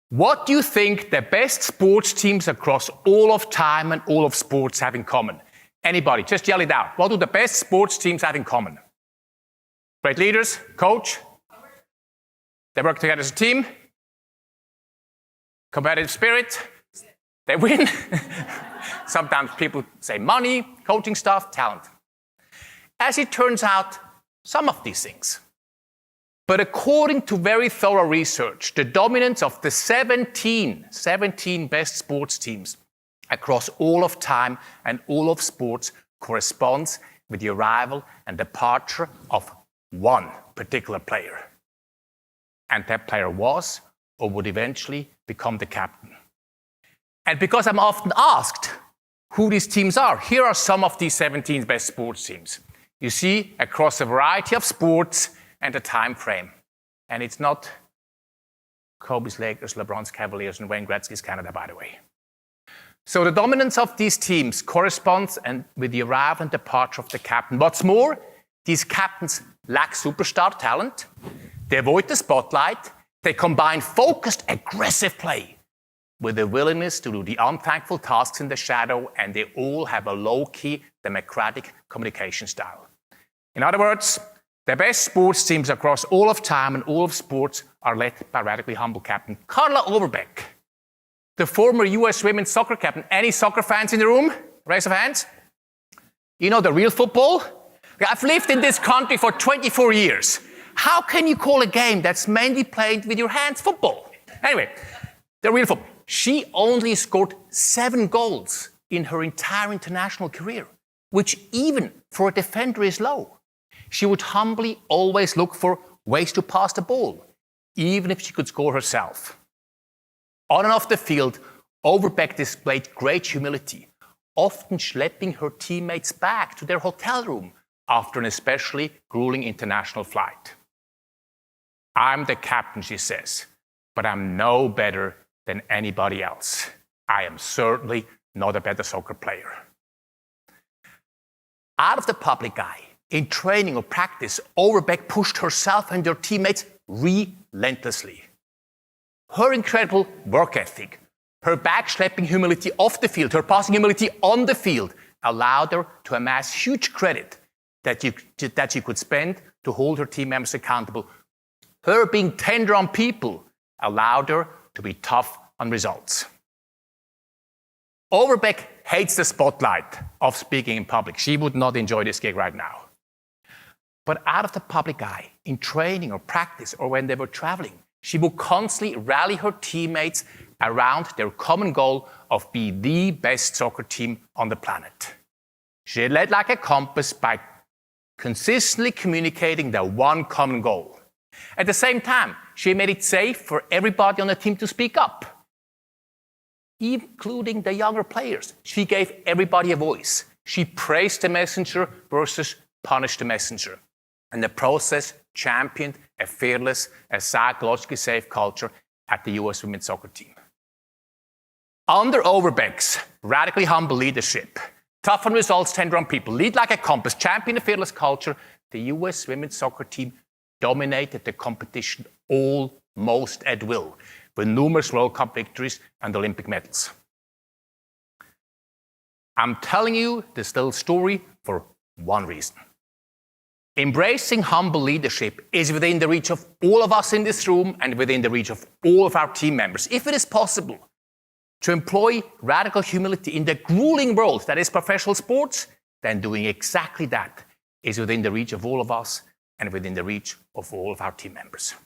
What do you think the best sports teams across all of time and all of sports have in common? Anybody, just yell it out. What do the best sports teams have in common? Great leaders, coach. They work together as a team. Competitive spirit. They win. Sometimes people say money, coaching staff, talent. As it turns out, some of these things. But according to very thorough research, the dominance of the 17 best sports teams across all of time and all of sports corresponds with the arrival and departure of one particular player. And that player was or would eventually become the captain. And because I'm often asked who these teams are, here are some of these 17 best sports teams. You see, across a variety of sports and a time frame. And it's not Kobe's Lakers, LeBron's Cavaliers, and Wayne Gretzky's Canada, by the way. So the dominance of these teams corresponds with the arrival and departure of the captain. What's more, these captains lack superstar talent. They avoid the spotlight. They combine focused, aggressive play with the willingness to do the unthankful tasks in the shadow, and they all have a low-key, democratic communication style. In other words, the best sports teams across all of time and all of sports are led by radically humble captain Carla Overbeck, the former US women's soccer captain. Any soccer fans in the room? Raise of hands. You know the real football? I've lived in this country for 24 years. How can you call a game that's mainly played with your hands football? Anyway, the real football. She only scored 7 goals in her entire international career, which even for a defender is low. She would humbly always look for ways to pass the ball, even if she could score herself. On and off the field, Overbeck displayed great humility, often schlepping her teammates back to their hotel room after an especially grueling international flight. I'm the captain, she says, but I'm no better than anybody else. I am certainly not a better soccer player. Out of the public eye, in training or practice, Overbeck pushed herself and her teammates relentlessly. Her incredible work ethic, her back-schlepping humility off the field, her passing humility on the field allowed her to amass huge credit that she could spend to hold her team members accountable. Her being tender on people allowed her to be tough on results. Overbeck hates the spotlight of speaking in public. She would not enjoy this gig right now. But out of the public eye, in training or practice or when they were traveling, she would constantly rally her teammates around their common goal of being the best soccer team on the planet. She led like a compass by consistently communicating the one common goal. At the same time, she made it safe for everybody on the team to speak up, including the younger players. She gave everybody a voice. She praised the messenger versus punished the messenger. And the process championed a fearless, a psychologically safe culture at the US women's soccer team. Under Overbeck's radically humble leadership, tough on results, tender on people, lead like a compass, champion a fearless culture, the US women's soccer team dominated the competition almost at will, with numerous World Cup victories and Olympic medals. I'm telling you this little story for one reason. Embracing humble leadership is within the reach of all of us in this room and within the reach of all of our team members. If it is possible to employ radical humility in the grueling world that is professional sports, then doing exactly that is within the reach of all of us and within the reach of all of our team members.